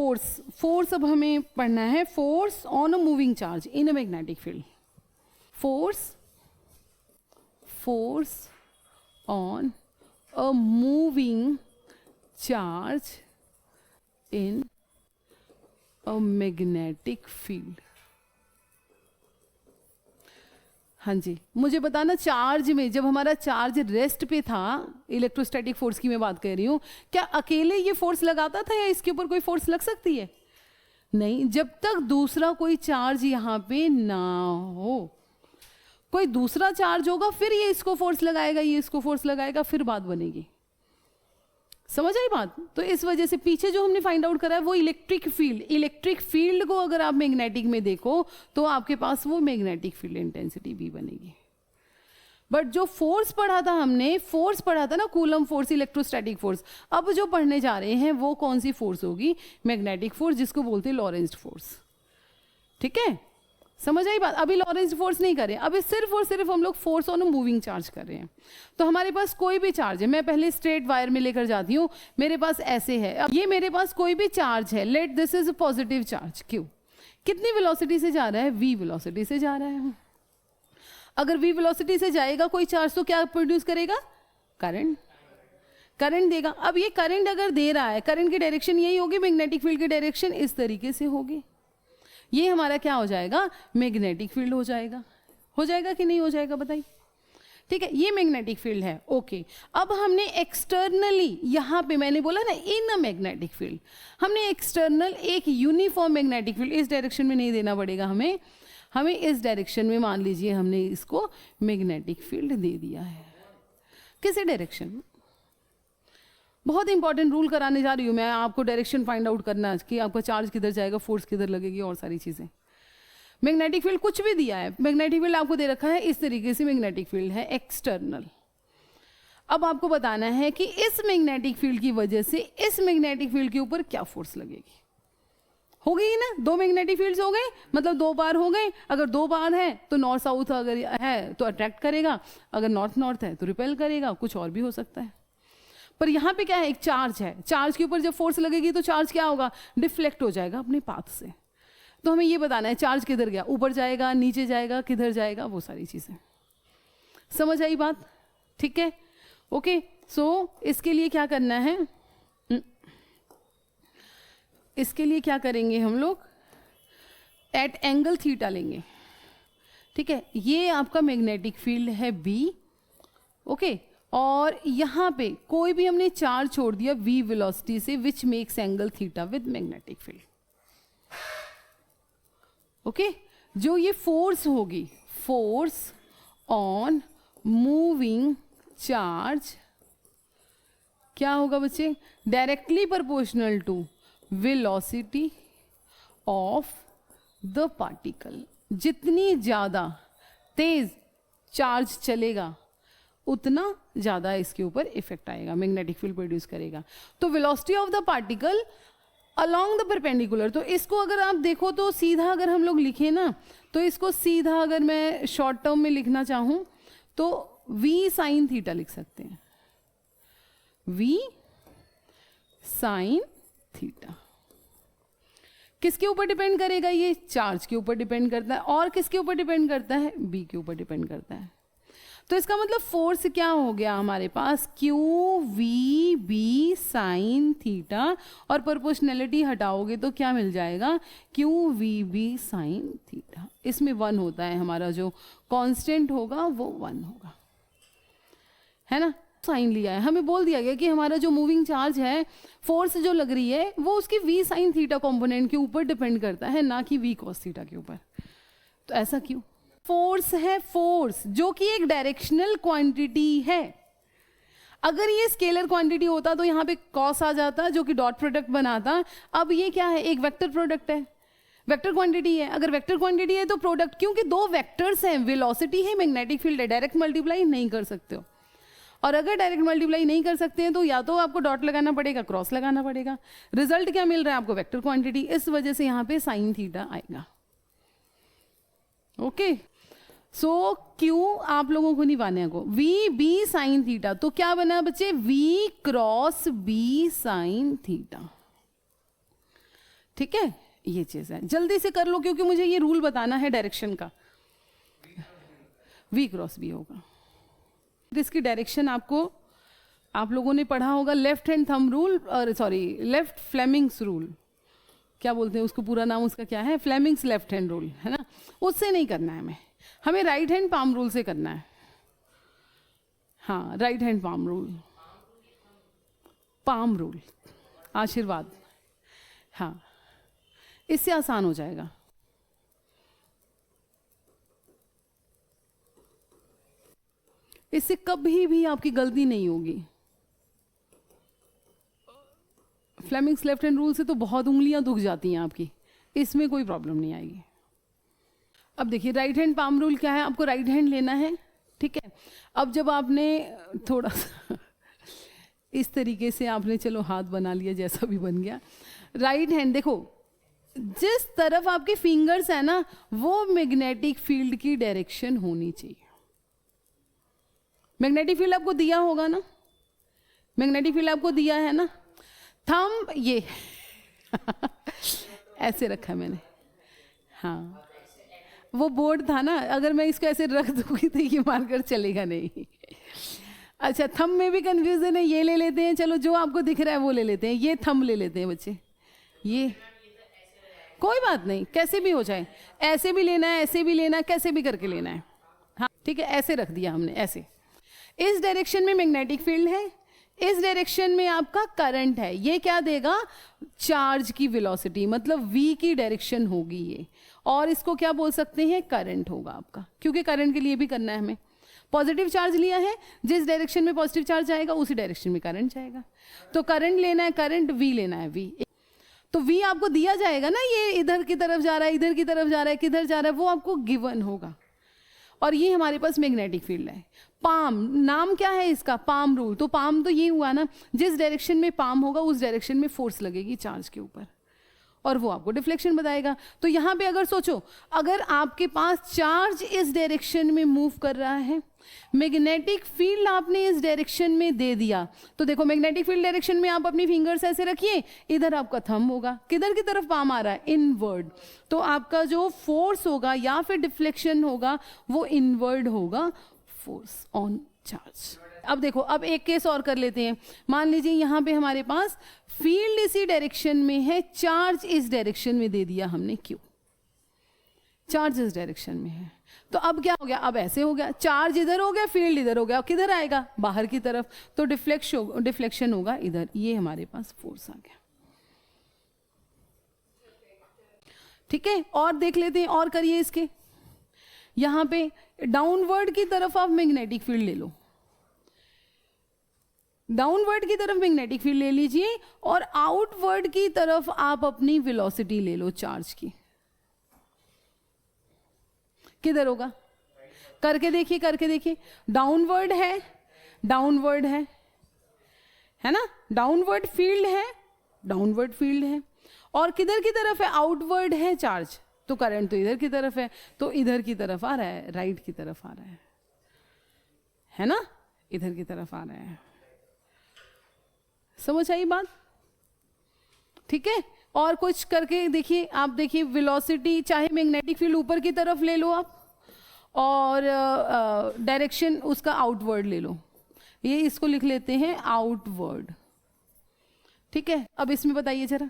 Force अब हमें पढ़ना है, force on a moving charge in a magnetic field. Force on a moving charge in a magnetic field. हाँ जी, मुझे बताना, चार्ज में जब हमारा चार्ज रेस्ट पे था, इलेक्ट्रोस्टैटिक फोर्स की मैं बात कर रही हूं, क्या अकेले ये फोर्स लगाता था या इसके ऊपर कोई फोर्स लग सकती है? नहीं, जब तक दूसरा कोई चार्ज यहां पे ना हो। कोई दूसरा चार्ज होगा फिर ये इसको फोर्स लगाएगा, ये इसको फोर्स लगाएगा, फिर बात बनेगी। समझ आई बात? तो इस वजह से पीछे जो हमने फाइंड आउट करा है वो इलेक्ट्रिक फील्ड को अगर आप मैग्नेटिक में देखो तो आपके पास वो मैग्नेटिक फील्ड इंटेंसिटी भी बनेगी। बट जो फोर्स पढ़ा था हमने, फोर्स पढ़ा था ना, कूलम फोर्स, इलेक्ट्रोस्टैटिक फोर्स। अब जो पढ़ने जा रहे हैं वो कौन सी फोर्स होगी? मैग्नेटिक फोर्स, जिसको बोलते हैं लॉरेंज फोर्स। ठीक है, समझ आई बात? अभी लॉरेंज फोर्स नहीं करें, अभी सिर्फ और सिर्फ हम लोग फोर्स ऑन मूविंग चार्ज कर रहे हैं। तो हमारे पास कोई भी चार्ज है, मैं पहले स्ट्रेट वायर में लेकर जाती हूँ, मेरे पास ऐसे है, अब ये मेरे पास कोई भी चार्ज है, let this is positive charge, Q कितनी वेलोसिटी से जा रहा है? v वेलोसिटी से जा रहा है। अगर v वेलोसिटी से जाएगा कोई चार्ज तो क्या प्रोड्यूस करेगा? करंट देगा। अब ये करंट अगर दे रहा है, करंट की डायरेक्शन यही होगी, मैग्नेटिक फील्ड की डायरेक्शन इस तरीके से होगी। ये हमारा क्या हो जाएगा? मैग्नेटिक फील्ड हो जाएगा कि नहीं हो जाएगा बताइए? ठीक है, ये मैग्नेटिक फील्ड है। ओके, अब हमने एक्सटर्नली, यहां पे मैंने बोला ना इन अ मैग्नेटिक फील्ड, हमने एक्सटर्नल एक यूनिफॉर्म मैग्नेटिक फील्ड, इस डायरेक्शन में नहीं देना पड़ेगा हमें इस डायरेक्शन में, मान लीजिए हमने इसको मैग्नेटिक फील्ड दे दिया है। किसी डायरेक्शन में, बहुत इंपॉर्टेंट रूल कराने जा रही हूँ मैं आपको, डायरेक्शन फाइंड आउट करना कि आपका चार्ज किधर जाएगा, फोर्स किधर लगेगी और सारी चीजें। मैग्नेटिक फील्ड कुछ भी दिया है, मैग्नेटिक फील्ड आपको दे रखा है इस तरीके से, मैग्नेटिक फील्ड है एक्सटर्नल। अब आपको बताना है कि इस मैग्नेटिक फील्ड की वजह से इस मैग्नेटिक फील्ड के ऊपर क्या फोर्स लगेगी। हो गई ना, दो मैग्नेटिक फील्ड्स हो गए, मतलब दो बार हो गए। अगर दो बार है तो नॉर्थ साउथ अगर है तो अट्रैक्ट करेगा, अगर नॉर्थ नॉर्थ है तो रिपेल करेगा, कुछ और भी हो सकता है। पर यहां पे क्या है? एक चार्ज है, चार्ज के ऊपर जब फोर्स लगेगी तो चार्ज क्या होगा? डिफ्लेक्ट हो जाएगा अपने पाथ से। तो हमें ये बताना है चार्ज किधर गया, ऊपर जाएगा, नीचे जाएगा, किधर जाएगा, वो सारी चीजें। समझ आई बात? ठीक है, ओके। सो इसके लिए क्या करना है? इसके लिए क्या करेंगे हम लोग? एट एंगल थीटा लेंगे। ठीक है, ये आपका मैग्नेटिक फील्ड है B, ओके। और यहां पे कोई भी हमने चार्ज छोड़ दिया v वेलोसिटी से, which makes angle theta with magnetic field, okay. जो ये फोर्स होगी, फोर्स ऑन मूविंग चार्ज, क्या होगा बच्चे? Directly proportional to velocity of the particle. जितनी ज्यादा तेज चार्ज चलेगा उतना ज्यादा इसके ऊपर इफेक्ट आएगा, मैग्नेटिक फील्ड प्रोड्यूस करेगा। तो velocity of the particle along the perpendicular, तो इसको अगर आप देखो तो सीधा अगर हम लोग लिखें ना, तो इसको सीधा अगर मैं शॉर्ट टर्म में लिखना चाहूं तो v साइन थीटा लिख सकते हैं, v साइन थीटा। किसके ऊपर डिपेंड करेगा? ये चार्ज के ऊपर डिपेंड करता है। और किसके ऊपर डिपेंड करता है? b के ऊपर डिपेंड करता है। तो इसका मतलब फोर्स क्या हो गया हमारे पास? Q V B sine theta, और प्रोपोर्शनैलिटी हटाओगे तो क्या मिल जाएगा? Q V B sine theta. इसमें 1 होता है, हमारा जो कांस्टेंट होगा वो 1 होगा, है ना। साइन लिया है, हमें बोल दिया गया कि हमारा जो मूविंग चार्ज है, फोर्स जो लग रही है वो उसकी वी साइन थीटा कॉम्पोनेंट के ऊपर डिपेंड करता है, ना कि वी कॉस थीटा के ऊपर। तो ऐसा क्यों? फोर्स है, फोर्स जो कि एक डायरेक्शनल क्वांटिटी है। अगर ये स्केलर क्वांटिटी होता तो यहां पे कॉस आ जाता जो कि डॉट प्रोडक्ट बनाता। अब ये क्या है? एक वेक्टर प्रोडक्ट है, वेक्टर क्वांटिटी है। अगर वेक्टर क्वांटिटी है तो प्रोडक्ट, क्योंकि दो वेक्टर्स हैं, वेलोसिटी है, मैग्नेटिक फील्ड है, डायरेक्ट मल्टीप्लाई नहीं कर सकते हो। और अगर डायरेक्ट मल्टीप्लाई नहीं कर सकते हैं तो या तो आपको डॉट लगाना पड़ेगा, क्रॉस लगाना पड़ेगा। रिजल्ट क्या मिल रहा है आपको? Vector quantity. इस वजह से यहां पे साइन थीटा आएगा, ओके। सो क्यू आप लोगों को नहीं पाने को, वी बी साइन थीटा, तो क्या बना बच्चे? V cross B sine theta. ठीक है, ये चीज है, जल्दी से कर लो क्योंकि मुझे ये रूल बताना है डायरेक्शन का। V क्रॉस B होगा। इसकी डायरेक्शन आपको, आप लोगों ने पढ़ा होगा लेफ्ट हैंड थंब रूल, और सॉरी लेफ्ट फ्लेमिंग्स रूल, क्या बोलते हैं उसको, पूरा नाम उसका क्या है, फ्लेमिंग्स लेफ्ट हैंड रूल, है ना। उससे नहीं करना है हमें राइट हैंड पाम रूल से करना है। हाँ, right hand palm rule, palm rule, आशीर्वाद, हाँ, इससे आसान हो जाएगा। इससे कभी भी आपकी गलती नहीं होगी। फ्लेमिंग्स लेफ्ट हैंड रूल से तो बहुत उंगलियां दुख जाती हैं आपकी, इसमें कोई प्रॉब्लम नहीं आएगी। अब देखिए राइट हैंड पाम रूल क्या है, आपको राइट हैंड लेना है, ठीक है। अब जब आपने थोड़ा सा इस तरीके से आपने चलो हाथ बना लिया, जैसा भी बन गया, राइट हैंड देखो जिस तरफ आपके फिंगर्स है ना वो मैग्नेटिक फील्ड की डायरेक्शन होनी चाहिए। मैग्नेटिक फील्ड आपको दिया होगा ना, मैग्नेटिक फील्ड आपको दिया है ना, थंब ये ऐसे रखा मैंने, हाँ वो बोर्ड था ना, अगर मैं इसको ऐसे रख दूंगी तो ये मार्कर चलेगा नहीं। अच्छा, थंब में भी कंफ्यूजन है, ये ले लेते हैं, चलो जो आपको दिख रहा है वो ले लेते हैं, ये थंब ले लेते हैं बच्चे, ये कोई बात नहीं, कैसे भी हो जाए, ऐसे भी लेना है, ऐसे भी लेना है, कैसे भी करके लेना है, हाँ ठीक है, ऐसे रख दिया हमने, ऐसे। इस डायरेक्शन में मैग्नेटिक फील्ड है, इस डायरेक्शन में आपका करंट है, ये क्या देगा, चार्ज की वेलोसिटी, मतलब v की डायरेक्शन होगी ये, और इसको क्या बोल सकते हैं, करंट होगा आपका, क्योंकि करंट के लिए भी करना है हमें। पॉजिटिव चार्ज लिया है, जिस डायरेक्शन में पॉजिटिव चार्ज जाएगा उसी डायरेक्शन में करंट जाएगा, तो करंट लेना है, करंट v लेना है, v, तो v आपको दिया जाएगा ना, ये इधर की तरफ जा रहा है, इधर की तरफ जा रहा है, किधर जा रहा है, वो आपको गिवन होगा। और ये हमारे पास मैग्नेटिक फील्ड है। पाम, नाम क्या है इसका, पाम रूल, तो पाम तो ये हुआ ना, जिस डायरेक्शन में पाम होगा उस डायरेक्शन में फोर्स लगेगी चार्ज के ऊपर, और वो आपको डिफ्लेक्शन बताएगा। तो यहाँ पे अगर सोचो, अगर आपके पास चार्ज इस डायरेक्शन में मूव कर रहा है, मैग्नेटिक फील्ड आपने इस डायरेक्शन में दे दिया, तो देखो मैग्नेटिक फील्ड डायरेक्शन में आप अपनी फिंगर्स ऐसे रखिए, इधर आपका थंब होगा, किधर की तरफ पाम आ रहा है, इनवर्ड, तो आपका जो फोर्स होगा या फिर डिफ्लेक्शन होगा वो इनवर्ड होगा, फोर्स ऑन चार्ज। अब देखो, अब एक केस और कर लेते हैं। मान लीजिए यहाँ पे हमारे पास फील्ड इसी डायरेक्शन में है, चार्ज इस डायरेक्शन में दे दिया हमने, क्यों, चार्ज इस डायरेक्शन में है, तो अब क्या हो गया, अब ऐसे हो गया, चार्ज इधर हो गया, फील्ड इधर हो गया, किधर आएगा, बाहर की तरफ, तो डिफ्लेक्शन होगा इधर, ये हमारे पास फोर्स आ गया, ठीक है। और देख लेते हैं, और करिए इसके, यहां पे डाउनवर्ड की तरफ आप मैग्नेटिक फील्ड ले लो, डाउनवर्ड की तरफ मैग्नेटिक फील्ड ले लीजिए, और आउटवर्ड की तरफ आप अपनी वेलोसिटी ले लो चार्ज की, किधर होगा, करके देखिए, करके देखिए, डाउनवर्ड है, डाउनवर्ड है ना, डाउनवर्ड फील्ड है, डाउनवर्ड फील्ड है, और किधर की तरफ है, आउटवर्ड है चार्ज, तो करंट तो इधर की तरफ है, तो इधर की तरफ आ रहा है, राइट की तरफ आ रहा है ना, इधर की तरफ आ रहा है, समझ आई बात, ठीक है। और कुछ करके देखिए, आप देखिए वेलोसिटी, चाहे मैग्नेटिक फील्ड ऊपर की तरफ ले लो आप, और डायरेक्शन उसका आउटवर्ड ले लो, ये इसको लिख लेते हैं आउटवर्ड, ठीक है। अब इसमें बताइए जरा,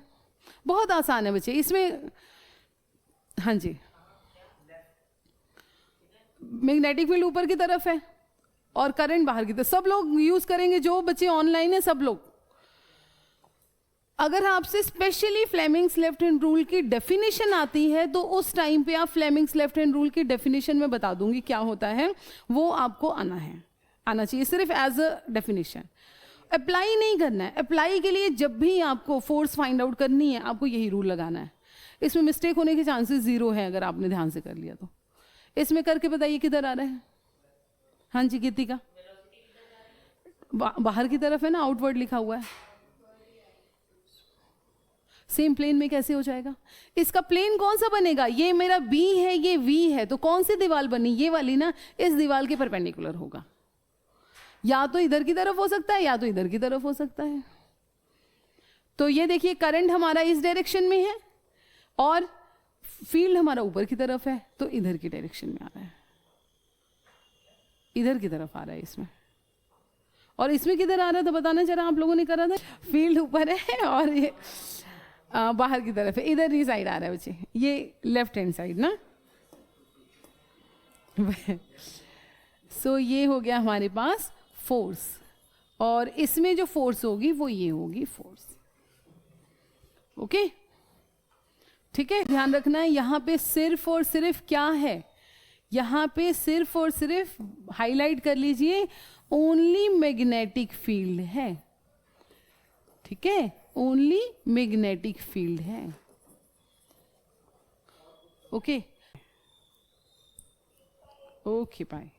बहुत आसान है बच्चे इसमें, हाँ जी, मैग्नेटिक फील्ड ऊपर की तरफ है और करंट बाहर की तरफ, सब लोग यूज करेंगे, जो बच्चे ऑनलाइन है सब लोग। अगर आपसे specially Fleming's left hand rule की डेफिनेशन आती है तो उस टाइम पे आप फ्लेमिंग्स लेफ्ट हैंड रूल की डेफिनेशन में बता दूंगी क्या होता है, वो आपको आना चाहिए, सिर्फ एज अ डेफिनेशन, अप्लाई नहीं करना है। अप्लाई के लिए जब भी आपको फोर्स फाइंड आउट करनी है आपको यही रूल लगाना है, इसमें मिस्टेक होने के चांसेस 0 है अगर आपने ध्यान से कर लिया तो। इसमें करके बताइए किधर आ रहा है, हाँ जी गीतिका, बाहर की तरफ है ना, आउटवर्ड लिखा हुआ है, सेम प्लेन में कैसे हो जाएगा, इसका प्लेन कौन सा बनेगा, ये मेरा बी है, ये वी है, तो कौन सी दीवार बनी, ये वाली ना, इस दीवार के परपेंडिकुलर होगा, या तो इधर की तरफ हो सकता है या तो इधर की तरफ हो सकता है, तो ये देखिए करंट हमारा इस डायरेक्शन में है, और फील्ड हमारा ऊपर की तरफ है तो इधर की डायरेक्शन में आ रहा है, इधर की तरफ आ रहा है इसमें। और इसमें किधर आ रहा है तो बताना जरा, आप लोगों ने करा था। फील्ड ऊपर है और ये बाहर की तरफ है, इधर ही साइड आ रहा है बच्चे, ये लेफ्ट हैंड साइड ना। सो ये हो गया हमारे पास फोर्स, और इसमें जो फोर्स होगी वो ये होगी फोर्स। ओके, ठीक है। ध्यान रखना है यहां पे सिर्फ और सिर्फ क्या है, यहां पे सिर्फ और सिर्फ हाईलाइट कर लीजिए, ओनली मैग्नेटिक फील्ड है। ठीक है, ओनली मैग्नेटिक फील्ड है। Okay, okay bye.